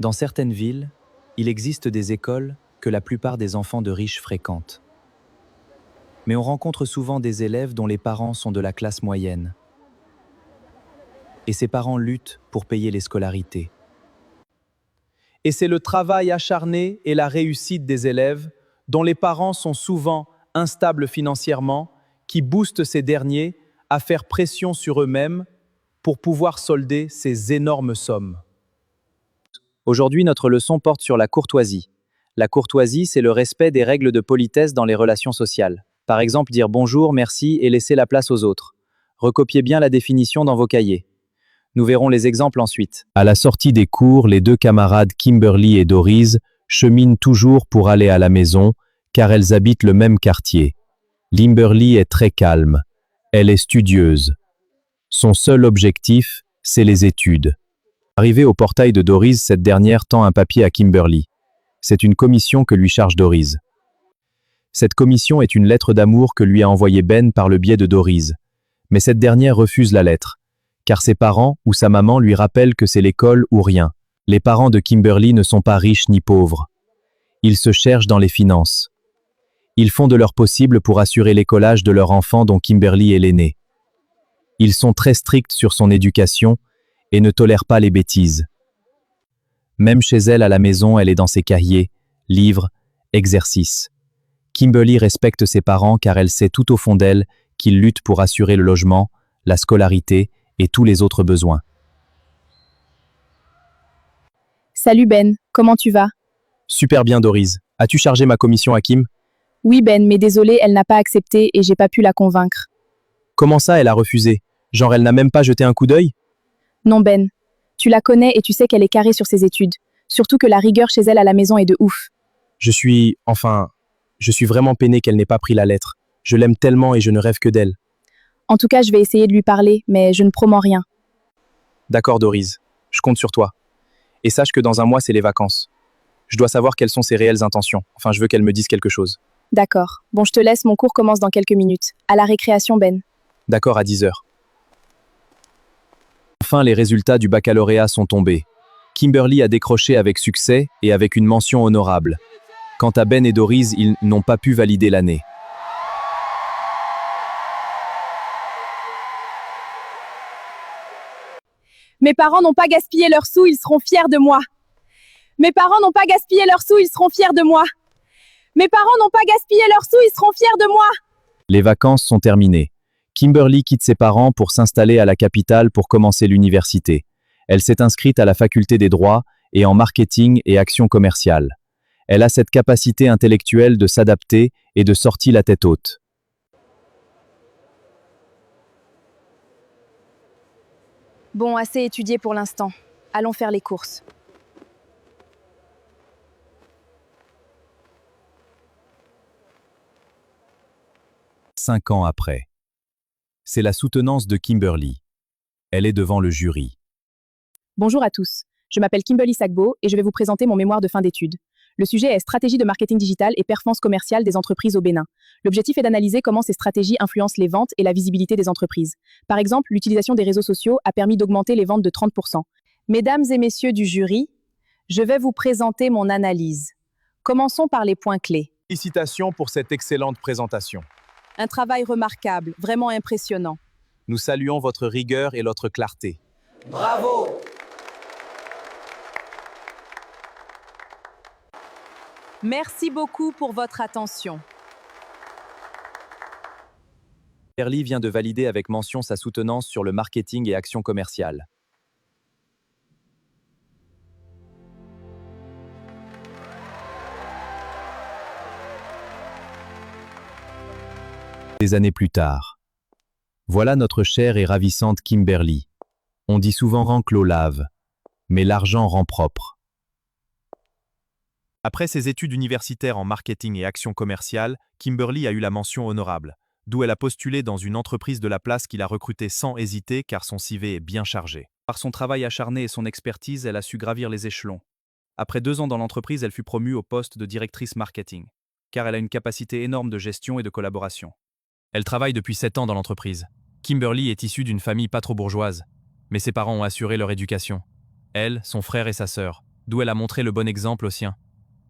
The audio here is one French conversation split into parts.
Dans certaines villes, il existe des écoles que la plupart des enfants de riches fréquentent. Mais on rencontre souvent des élèves dont les parents sont de la classe moyenne. Et ces parents luttent pour payer les scolarités. Et c'est le travail acharné et la réussite des élèves, dont les parents sont souvent instables financièrement, qui boostent ces derniers à faire pression sur eux-mêmes pour pouvoir solder ces énormes sommes. Aujourd'hui, notre leçon porte sur la courtoisie. La courtoisie, c'est le respect des règles de politesse dans les relations sociales. Par exemple, dire bonjour, merci et laisser la place aux autres. Recopiez bien la définition dans vos cahiers. Nous verrons les exemples ensuite. À la sortie des cours, les deux camarades Kimberly et Doris cheminent toujours pour aller à la maison, car elles habitent le même quartier. Kimberly est très calme. Elle est studieuse. Son seul objectif, c'est les études. Arrivée au portail de Doris, cette dernière tend un papier à Kimberly. C'est une commission que lui charge Doris. Cette commission est une lettre d'amour que lui a envoyée Ben par le biais de Doris. Mais cette dernière refuse la lettre, car ses parents ou sa maman lui rappellent que c'est l'école ou rien. Les parents de Kimberly ne sont pas riches ni pauvres. Ils se cherchent dans les finances. Ils font de leur possible pour assurer l'écolage de leur enfant dont Kimberly est l'aînée. Ils sont très stricts sur son éducation et ne tolèrent pas les bêtises. Même chez elle à la maison, elle est dans ses cahiers, livres, exercices. Kimberly respecte ses parents car elle sait tout au fond d'elle qu'ils luttent pour assurer le logement, la scolarité et tous les autres besoins. Salut Ben, comment tu vas? Super bien Doris. As-tu chargé ma commission à Kim? Oui Ben, mais désolée, elle n'a pas accepté et j'ai pas pu la convaincre. Comment ça, elle a refusé? Genre elle n'a même pas jeté un coup d'œil? Non Ben, tu la connais et tu sais qu'elle est carrée sur ses études. Surtout que la rigueur chez elle à la maison est de ouf. Je suis vraiment peiné qu'elle n'ait pas pris la lettre. Je l'aime tellement et je ne rêve que d'elle. En tout cas, je vais essayer de lui parler, mais je ne promets rien. D'accord Doris, je compte sur toi. Et sache que dans un mois, c'est les vacances. Je dois savoir quelles sont ses réelles intentions. Enfin, je veux qu'elle me dise quelque chose. D'accord. Bon, je te laisse, mon cours commence dans quelques minutes. À la récréation, Ben. D'accord, à 10 heures. Enfin, les résultats du baccalauréat sont tombés. Kimberly a décroché avec succès et avec une mention honorable. Quant à Ben et Doris, ils n'ont pas pu valider l'année. Mes parents n'ont pas gaspillé leurs sous, ils seront fiers de moi. Mes parents n'ont pas gaspillé leurs sous, ils seront fiers de moi. Mes parents n'ont pas gaspillé leurs sous, ils seront fiers de moi. Les vacances sont terminées. Kimberly quitte ses parents pour s'installer à la capitale pour commencer l'université. Elle s'est inscrite à la faculté des droits et en marketing et action commerciale. Elle a cette capacité intellectuelle de s'adapter et de sortir la tête haute. Bon, assez étudié pour l'instant. Allons faire les courses. Cinq ans après. C'est la soutenance de Kimberly. Elle est devant le jury. Bonjour à tous. Je m'appelle Kimberly Sagbo et je vais vous présenter mon mémoire de fin d'études. Le sujet est stratégie de marketing digital et performance commerciale des entreprises au Bénin. L'objectif est d'analyser comment ces stratégies influencent les ventes et la visibilité des entreprises. Par exemple, l'utilisation des réseaux sociaux a permis d'augmenter les ventes de 30%. Mesdames et messieurs du jury, je vais vous présenter mon analyse. Commençons par les points clés. Félicitations pour cette excellente présentation. Un travail remarquable, vraiment impressionnant. Nous saluons votre rigueur et votre clarté. Bravo! Merci beaucoup pour votre attention. Kimberly vient de valider avec mention sa soutenance sur le marketing et action commerciale. Des années plus tard. Voilà notre chère et ravissante Kimberly. On dit souvent rend que l'eau lave, mais l'argent rend propre. Après ses études universitaires en marketing et action commerciale, Kimberly a eu la mention honorable, d'où elle a postulé dans une entreprise de la place qui l'a recrutée sans hésiter car son CV est bien chargé. Par son travail acharné et son expertise, elle a su gravir les échelons. Après 2 ans dans l'entreprise, elle fut promue au poste de directrice marketing, car elle a une capacité énorme de gestion et de collaboration. Elle travaille depuis 7 ans dans l'entreprise. Kimberly est issue d'une famille pas trop bourgeoise, mais ses parents ont assuré leur éducation. Elle, son frère et sa sœur, d'où elle a montré le bon exemple au sien.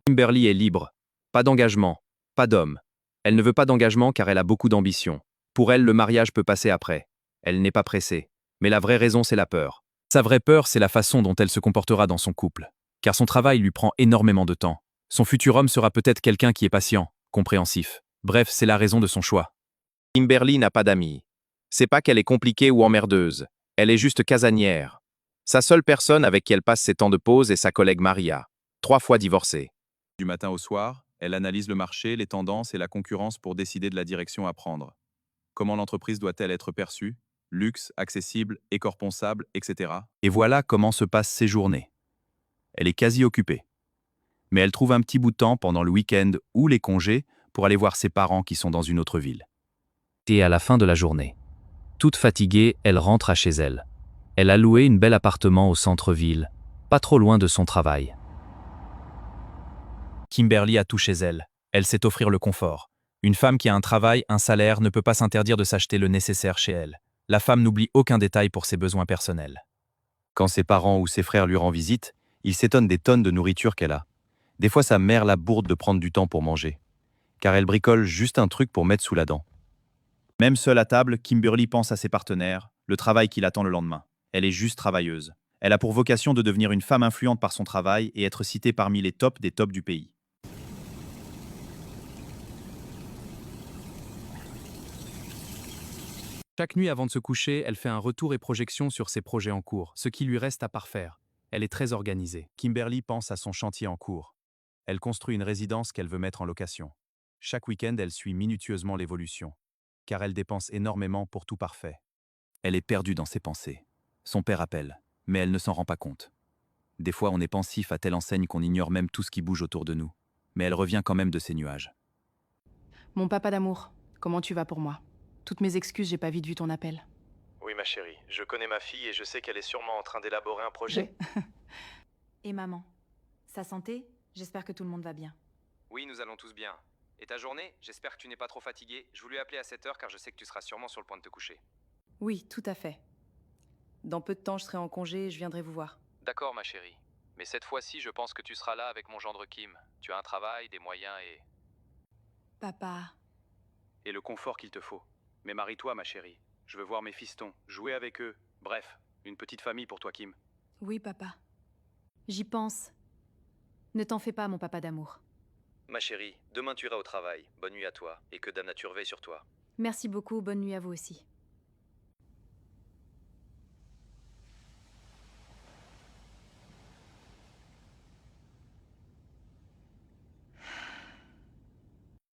Kimberly est libre. Pas d'engagement. Pas d'homme. Elle ne veut pas d'engagement car elle a beaucoup d'ambition. Pour elle, le mariage peut passer après. Elle n'est pas pressée. Mais la vraie raison, c'est la peur. Sa vraie peur, c'est la façon dont elle se comportera dans son couple. Car son travail lui prend énormément de temps. Son futur homme sera peut-être quelqu'un qui est patient, compréhensif. Bref, c'est la raison de son choix. Kimberly n'a pas d'amis. C'est pas qu'elle est compliquée ou emmerdeuse. Elle est juste casanière. Sa seule personne avec qui elle passe ses temps de pause est sa collègue Maria, 3 fois divorcée. Du matin au soir, elle analyse le marché, les tendances et la concurrence pour décider de la direction à prendre. Comment l'entreprise doit-elle être perçue? Luxe, accessible, éco-responsable, etc. Et voilà comment se passent ses journées. Elle est quasi occupée. Mais elle trouve un petit bout de temps pendant le week-end ou les congés pour aller voir ses parents qui sont dans une autre ville. Et à la fin de la journée, toute fatiguée, elle rentre à chez elle. Elle a loué un bel appartement au centre-ville, pas trop loin de son travail. Kimberly a tout chez elle. Elle sait offrir le confort. Une femme qui a un travail, un salaire, ne peut pas s'interdire de s'acheter le nécessaire chez elle. La femme n'oublie aucun détail pour ses besoins personnels. Quand ses parents ou ses frères lui rendent visite, il s'étonne des tonnes de nourriture qu'elle a. Des fois, sa mère la bourde de prendre du temps pour manger. Car elle bricole juste un truc pour mettre sous la dent. Même seule à table, Kimberly pense à ses partenaires, le travail qui l'attend le lendemain. Elle est juste travailleuse. Elle a pour vocation de devenir une femme influente par son travail et être citée parmi les tops des tops du pays. Chaque nuit avant de se coucher, elle fait un retour et projection sur ses projets en cours, ce qui lui reste à parfaire. Elle est très organisée. Kimberly pense à son chantier en cours. Elle construit une résidence qu'elle veut mettre en location. Chaque week-end, elle suit minutieusement l'évolution, car elle dépense énormément pour tout parfait. Elle est perdue dans ses pensées. Son père appelle, mais elle ne s'en rend pas compte. Des fois, on est pensif à telle enseigne qu'on ignore même tout ce qui bouge autour de nous. Mais elle revient quand même de ses nuages. Mon papa d'amour, comment tu vas pour moi? Toutes mes excuses, j'ai pas vite vu ton appel. Oui, ma chérie, je connais ma fille et je sais qu'elle est sûrement en train d'élaborer un projet. Et maman, sa santé? J'espère que tout le monde va bien. Oui, nous allons tous bien. Et ta journée? J'espère que tu n'es pas trop fatigué. Je voulais appeler à 7 heures car je sais que tu seras sûrement sur le point de te coucher. Oui, tout à fait. Dans peu de temps, je serai en congé et je viendrai vous voir. D'accord, ma chérie. Mais cette fois-ci, je pense que tu seras là avec mon gendre Kim. Tu as un travail, des moyens Papa. Et le confort qu'il te faut. Mais marie-toi, ma chérie. Je veux voir mes fistons, jouer avec eux. Bref, une petite famille pour toi, Kim. Oui, papa. J'y pense. Ne t'en fais pas, mon papa d'amour. Ma chérie, demain tu iras au travail. Bonne nuit à toi. Et que Dame Nature veille sur toi. Merci beaucoup, bonne nuit à vous aussi.